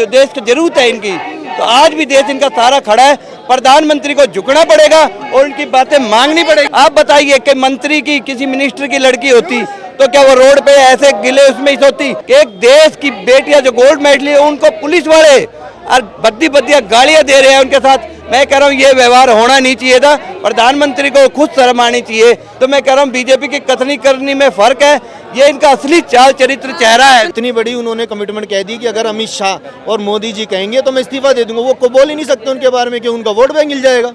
देश की जरूरत है इनकी, तो आज भी देश इनका सारा खड़ा है। प्रधानमंत्री को झुकना पड़ेगा और उनकी बातें मांगनी पड़ेगी। आप बताइए कि मंत्री की किसी मिनिस्टर की लड़की होती तो क्या वो रोड पे ऐसे गिले उसमें ही सोती? एक देश की बेटियां जो गोल्ड मेडल है उनको पुलिस वाले और बद्दी गालियां दे रहे हैं उनके साथ। मैं कह रहा हूँ ये व्यवहार होना नहीं चाहिए था। प्रधानमंत्री को खुद शर्म आनी चाहिए। तो मैं कह रहा हूँ बीजेपी की कथनी करनी में फर्क है, ये इनका असली चाल चरित्र चेहरा है। इतनी बड़ी उन्होंने कमिटमेंट कह दी कि अगर अमित शाह और मोदी जी कहेंगे तो मैं इस्तीफा दे दूंगा। वो को बोल ही नहीं सकते उनके बारे में कि उनका वोट बैंक मिल जाएगा।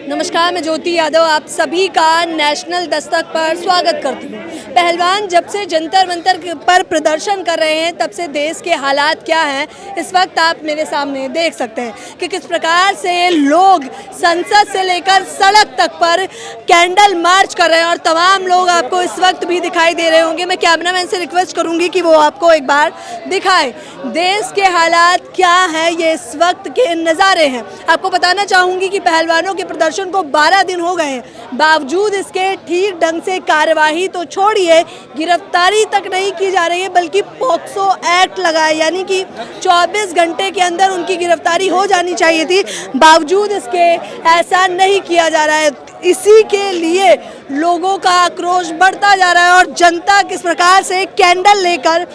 नमस्कार, मैं ज्योति यादव आप सभी का नेशनल दस्तक पर स्वागत करती हूँ। पहलवान जब से जंतर मंतर पर प्रदर्शन कर रहे हैं तब से देश के हालात क्या हैं इस वक्त आप मेरे सामने देख सकते हैं कि किस प्रकार से लोग संसद से लेकर सड़क तक पर कैंडल मार्च कर रहे हैं और तमाम लोग आपको इस वक्त भी दिखाई दे रहे होंगे। मैं कैमरामैन से रिक्वेस्ट करूंगी कि वो आपको एक बार दिखाए देश के हालात क्या हैं, ये इस वक्त के नज़ारे हैं। आपको बताना चाहूँगी कि पहलवानों के प्रदर्शन को 12 दिन हो गए हैं, बावजूद इसके ठीक ढंग से कार्यवाही तो छोड़िए गिरफ्तारी तक नहीं की जा रही है, बल्कि पॉक्सो एक्ट लगाए यानी कि 24 घंटे के अंदर उनकी गिरफ्तारी हो जानी चाहिए थी, बावजूद इसके ऐसा नहीं किया जा रहा है। इसी के लिए लोगों का आक्रोश बढ़ता जा रहा है और जनता किस प्रकार से कैंडल लेकर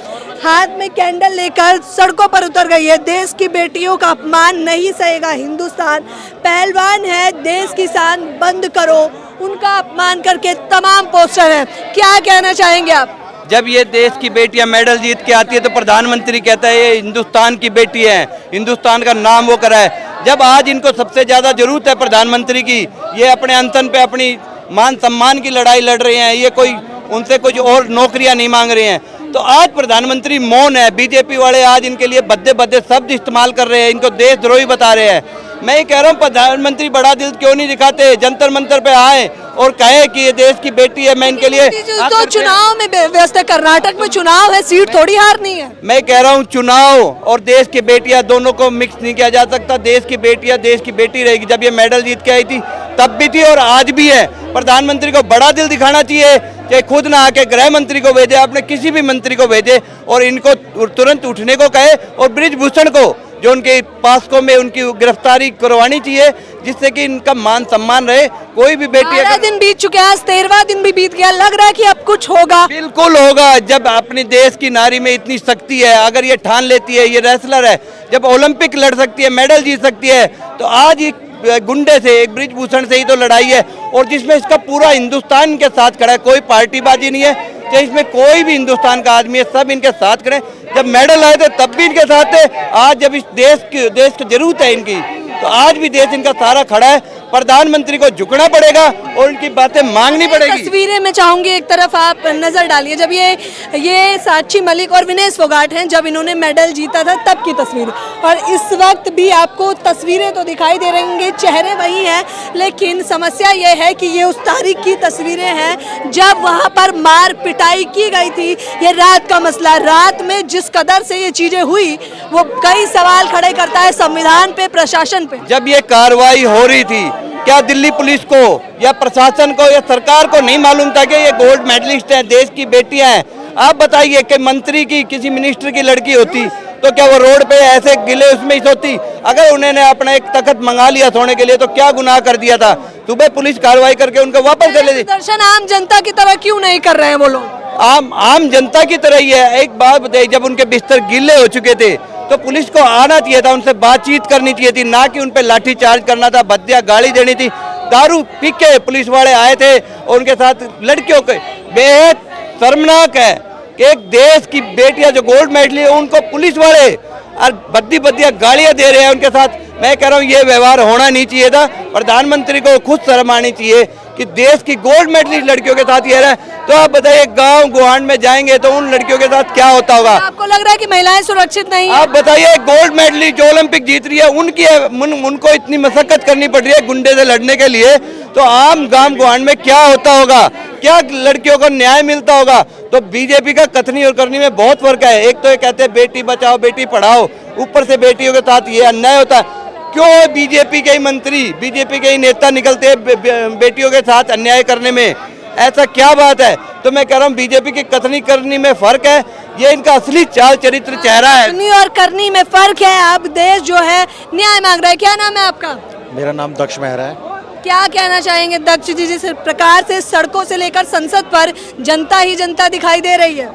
हाथ में कैंडल लेकर सड़कों पर उतर गई है। देश की बेटियों का अपमान नहीं सहेगा हिंदुस्तान, पहलवान है देश की शान, बंद करो उनका अपमान करके तमाम पोस्टर हैं। क्या कहना चाहेंगे आप? जब ये देश की बेटियां मेडल जीत के आती है तो प्रधानमंत्री कहता है ये हिंदुस्तान की बेटी है, हिंदुस्तान का नाम वो करा है। जब आज इनको सबसे ज़्यादा जरूरत है प्रधानमंत्री की, ये अपने अनशन पे अपनी मान सम्मान की लड़ाई लड़ रहे हैं, ये कोई उनसे कुछ और नौकरियां नहीं मांग रहे हैं, तो आज प्रधानमंत्री मौन है। बीजेपी वाले आज इनके लिए भद्दे शब्द इस्तेमाल कर रहे हैं, इनको देशद्रोही बता रहे हैं। मैं ये कह रहा हूँ प्रधानमंत्री बड़ा दिल क्यों नहीं दिखाते, जंतर मंतर पे आए और कहे कि ये देश की बेटी है। मैं इनके लिए तो चुनाव में व्यस्त है, कर्नाटक में चुनाव है, सीट थोड़ी हारनी है। मैं कह रहा हूँ चुनाव और देश की बेटियां दोनों को मिक्स नहीं किया जा सकता। देश की बेटियां देश की बेटी रहेगी। जब ये मेडल जीत के आई थी तब भी थी और आज भी है। प्रधानमंत्री को बड़ा दिल दिखाना चाहिए कि खुद ना आके गृह मंत्री को भेजे, अपने किसी भी मंत्री को भेजे और इनको तुरंत उठने को कहे और बृजभूषण को जो उनके पासकों में उनकी गिरफ्तारी करवानी चाहिए, जिससे कि इनका मान सम्मान रहे। कोई भी बेटी 12 दिन बीत चुके हैं, 13वां दिन भी बीत गया, लग रहा है कि अब कुछ होगा। बिल्कुल होगा। जब अपने देश की नारी में इतनी शक्ति है, अगर ये ठान लेती है, ये रेसलर है, जब ओलंपिक लड़ सकती है, मेडल जीत सकती है, तो आज एक गुंडे से एक बृजभूषण से ही तो लड़ाई है और जिसमें इसका पूरा हिंदुस्तान के साथ खड़ा है। कोई पार्टीबाजी नहीं है, चाहे इसमें कोई भी हिंदुस्तान का आदमी है, सब इनके साथ खड़े। जब मेडल आए थे तब भी इनके साथ थे, आज जब इस देश की जरूरत है इनकी, तो आज भी देश इनका सारा खड़ा है। प्रधानमंत्री को झुकना पड़ेगा और उनकी बातें मांगनी पड़ेगी। तस्वीरें मैं चाहूंगी एक तरफ आप नजर डालिए, जब ये साक्षी मलिक और विनेश फोगाट हैं, जब इन्होंने मेडल जीता था तब की तस्वीर, और इस वक्त भी आपको तस्वीरें तो दिखाई दे रही होंगी, चेहरे वही हैं, लेकिन समस्या ये है कि ये उस तारीख की तस्वीरें हैं जब वहाँ पर मार पिटाई की गई थी। ये रात का मसला, रात में जिस कदर से ये चीजें हुई वो कई सवाल खड़े करता है संविधान पे, प्रशासन पे। जब ये कार्रवाई हो रही थी, क्या दिल्ली पुलिस को या प्रशासन को या सरकार को नहीं मालूम था कि ये गोल्ड मेडलिस्ट हैं, देश की बेटियां हैं? आप बताइए कि मंत्री की किसी मिनिस्टर की लड़की होती तो क्या वो रोड पे ऐसे गिले उसमें ही सोती? अगर उन्होंने अपना एक तख्त मंगा लिया सोने के लिए तो क्या गुनाह कर दिया था? सुबह पुलिस कार्रवाई करके उनको वापस ले ली। दर्शन आम जनता की तरह क्यों नहीं कर रहे हैं वो लोग? आम जनता की तरह ही है। एक बात बताइए, जब उनके बिस्तर गीले हो चुके थे तो पुलिस को आना चाहिए था, उनसे बातचीत करनी चाहिए थी, ना कि उन पे लाठी चार्ज करना था, भद्दिया गाली देनी थी। दारू पी के पुलिस वाले आए थे और उनके साथ लड़कियों के बेहद शर्मनाक है कि एक देश की बेटियां जो गोल्ड मेडल है उनको पुलिस वाले और बद्दिया गालियां दे रहे हैं उनके साथ। मैं कह रहा हूँ ये व्यवहार होना नहीं चाहिए था। प्रधानमंत्री को खुद शर्म आनी चाहिए कि देश की गोल्ड मेडलिस्ट लड़कियों के साथ ये रहा है। तो आप बताइए गांव गुआंढ में जाएंगे तो उन लड़कियों के साथ क्या होता होगा? आपको लग रहा है कि महिलाएं सुरक्षित नहीं है? आप बताइए, गोल्ड मेडलिस्ट जो ओलंपिक जीत रही है उनको इतनी मशक्कत करनी पड़ रही है गुंडे से लड़ने के लिए, तो आम गांव गुआंढ में क्या होता होगा? क्या लड़कियों को न्याय मिलता होगा? तो बीजेपी का कथनी और करनी में बहुत फर्क है। एक तो ये कहते हैं बेटी बचाओ बेटी पढ़ाओ, ऊपर से बेटियों के साथ ये अन्याय होता है। क्यों बीजेपी के ही मंत्री, बीजेपी के ही नेता निकलते हैं बेटियों के साथ अन्याय करने में? ऐसा क्या बात है? तो मैं कह रहा हूँ बीजेपी की कथनी करनी में फर्क है, ये इनका असली चाल चरित्र चेहरा है। कथनी और करनी में फर्क है। अब देश जो है न्याय मांग रहा है। क्या नाम है आपका? मेरा नाम दक्ष मेहरा है। क्या कहना चाहेंगे दक्ष जी, जिस प्रकार से सड़कों से लेकर संसद पर जनता ही जनता दिखाई दे रही है?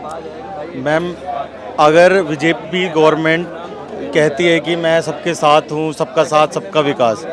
मैम, अगर बीजेपी गवर्नमेंट कहती है कि मैं सबके साथ हूँ, सबका साथ सबका विकास,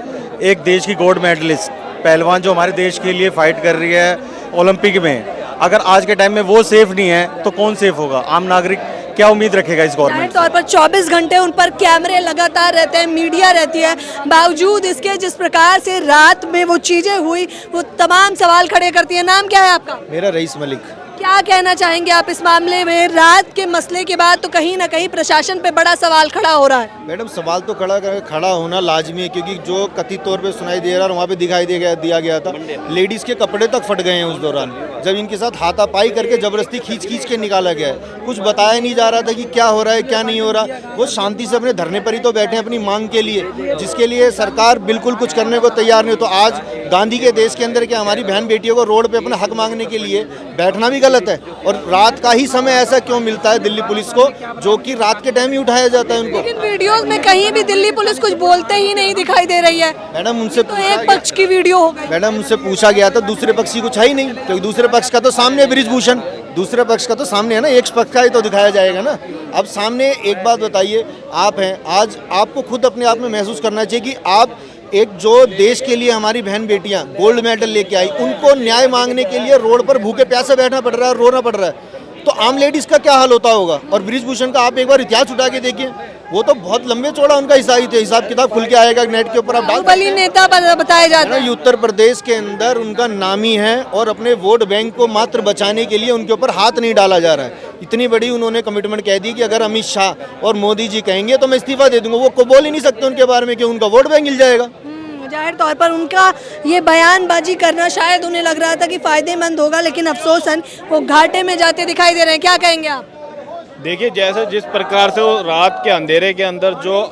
एक देश की गोल्ड मेडलिस्ट पहलवान जो हमारे देश के लिए फाइट कर रही है ओलंपिक में, अगर आज के टाइम में वो सेफ नहीं है तो कौन सेफ होगा? आम नागरिक क्या उम्मीद रखेगा इस जाहिर गवर्नमेंट तौर पर 24 घंटे उन पर कैमरे लगातार रहते हैं, मीडिया रहती है, बावजूद इसके जिस प्रकार से रात में वो चीजें हुई वो तमाम सवाल खड़े करती है। नाम क्या है आपका? मेरा रईस मलिक। क्या कहना चाहेंगे आप इस मामले में? रात के मसले के बाद तो कहीं ना कहीं प्रशासन पे बड़ा सवाल खड़ा हो रहा है। मैडम, सवाल तो खड़ा होना लाजमी है, क्योंकि जो कथित तौर पे सुनाई दे रहा है और वहाँ पे दिखाई दिया गया था, लेडीज़ के कपड़े तक फट गए हैं उस दौरान, जब इनके साथ हाथापाई करके ज़बरदस्ती खींच के निकाला गया है। कुछ बताया नहीं जा रहा था कि क्या हो रहा है क्या नहीं हो रहा। वो शांति से अपने धरने पर ही तो बैठे हैं अपनी मांग के लिए, जिसके लिए सरकार बिल्कुल कुछ करने को तैयार नहीं हो। तो आज गांधी के देश के अंदर क्या हमारी बहन बेटियों को रोड पे अपना हक मांगने के लिए बैठना भी गलत है? और रात का ही समय ऐसा क्यों मिलता है दिल्ली पुलिस को, जो कि रात के टाइम ही उठाया जाता है उनको? लेकिन वीडियोस में कहीं भी दिल्ली पुलिस कुछ बोलते ही नहीं दिखाई दे रही है। मैडम, उनसे तो एक पक्ष की वीडियो हो गई। मैडम, उनसे पूछा गया था, दूसरे पक्ष की कुछ है ही नहीं, क्योंकि दूसरे पक्ष का तो सामने ब्रिजभूषण, दूसरे पक्ष का तो सामने है ना, एक पक्ष का ही तो दिखाया जाएगा ना। अब सामने एक बात बताइए, आप हैं, आज आपको खुद अपने आप में महसूस करना चाहिए कि आप एक जो देश के लिए हमारी बहन बेटियां गोल्ड मेडल लेके आई, उनको न्याय मांगने के लिए रोड पर भूखे प्यासे बैठना पड़ रहा है, रोना पड़ रहा है। तो आम लेडीज का क्या हाल होता होगा? और ब्रिजभूषण का आप एक बार इतिहास उठा के देखिए, वो तो बहुत लंबे चौड़ा उनका हिसाब किताब खुल के आएगा नेट के ऊपर, आप डाल बाहुबली नेता बताया जाता है। उत्तर प्रदेश के अंदर उनका नामी है और अपने वोट बैंक को मात्र बचाने के लिए उनके ऊपर हाथ नहीं डाला जा रहा है। इतनी बड़ी उन्होंने कमिटमेंट कह दी कि अगर अमित शाह और मोदी जी कहेंगे तो मैं इस्तीफा दे दूंगा। वो बोल ही नहीं सकते उनके बारे में कि उनका वोट बैंक मिल जाएगा। जाहिर तौर पर उनका ये बयानबाजी करना शायद उन्हें लग रहा था कि फायदेमंद होगा, लेकिन अफसोसन वो घाटे में जाते दिखाई दे रहे हैं। क्या कहेंगे आप? देखिए, जैसे जिस प्रकार से वो रात के अंधेरे के अंदर जो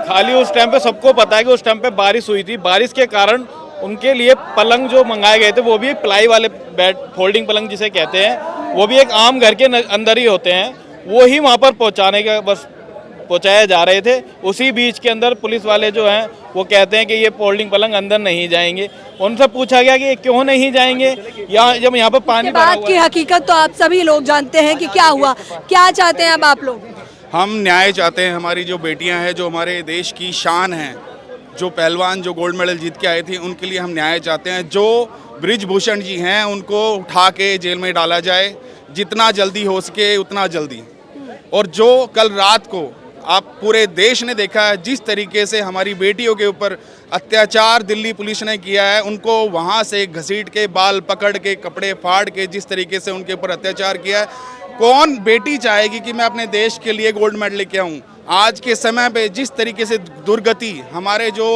खाली उस टाइम पे सबको पता है कि उस टाइम पे बारिश हुई थी, बारिश के कारण उनके लिए पलंग जो मंगाए गए थे वो भी प्लाई वाले बेड, फोल्डिंग पलंग जिसे कहते हैं, वो भी एक आम घर के अंदर ही होते हैं, वो ही वहाँ पर पहुँचाने का बस पहुँचाए जा रहे थे। उसी बीच के अंदर पुलिस वाले जो हैं वो कहते हैं कि ये फोल्डिंग पलंग अंदर नहीं जाएंगे। उनसे पूछा गया कि क्यों नहीं जाएंगे, जब यहाँ पर पानी भरा हुआ है। बात की हकीकत तो आप सभी लोग जानते हैं कि क्या हुआ। क्या चाहते हैं अब आप लोग? हम न्याय चाहते हैं। हमारी जो बेटियां हैं, जो हमारे देश की शान हैं, जो पहलवान जो गोल्ड मेडल जीत के आए थे, उनके लिए हम न्याय चाहते हैं। जो ब्रिजभूषण जी हैं उनको उठा के जेल में डाला जाए, जितना जल्दी हो सके उतना जल्दी। और जो कल रात को आप पूरे देश ने देखा है जिस तरीके से हमारी बेटियों के ऊपर अत्याचार दिल्ली पुलिस ने किया है, उनको वहाँ से घसीट के बाल पकड़ के कपड़े फाड़ के जिस तरीके से उनके ऊपर अत्याचार किया है, कौन बेटी चाहेगी कि मैं अपने देश के लिए गोल्ड मेडल लेके आऊँ? आज के समय पे जिस तरीके से दुर्गति हमारे जो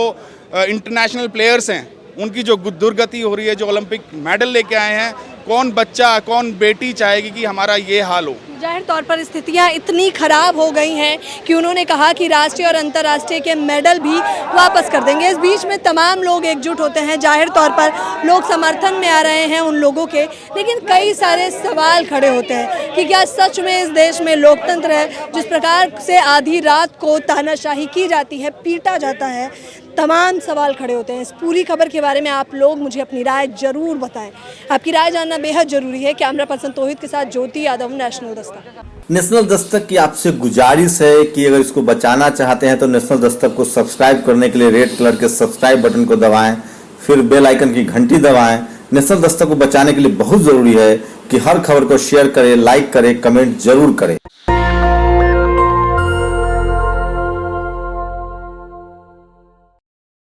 इंटरनेशनल प्लेयर्स हैं उनकी जो दुर्गति हो रही है, जो ओलंपिक मेडल लेके आए हैं, कौन बच्चा कौन बेटी चाहेगी कि हमारा ये हाल हो? जाहिर तौर पर स्थितियां इतनी खराब हो गई हैं कि उन्होंने कहा कि राष्ट्रीय और अंतर्राष्ट्रीय के मेडल भी वापस कर देंगे। इस बीच में तमाम लोग एकजुट होते हैं, जाहिर तौर पर लोग समर्थन में आ रहे हैं उन लोगों के, लेकिन कई सारे सवाल खड़े होते हैं कि क्या सच में इस देश में लोकतंत्र है? जिस प्रकार से आधी रात को तानाशाही की जाती है, पीटा जाता है, तमाम सवाल खड़े होते हैं। इस पूरी खबर के बारे में आप लोग मुझे अपनी राय जरूर बताएं। आपकी राय जानना बेहद जरूरी है। कैमरा पर्सन तौहीद के साथ ज्योति यादव, नेशनल दस्तक। नेशनल दस्तक की आपसे गुजारिश है कि अगर इसको बचाना चाहते हैं तो नेशनल दस्तक को सब्सक्राइब करने के लिए रेड कलर के सब्सक्राइब बटन को दबाएं, फिर बेल आइकन की घंटी दबाएं। नेशनल दस्तक को बचाने के लिए बहुत जरूरी है कि हर खबर को शेयर करें, लाइक करें, कमेंट जरूर करें।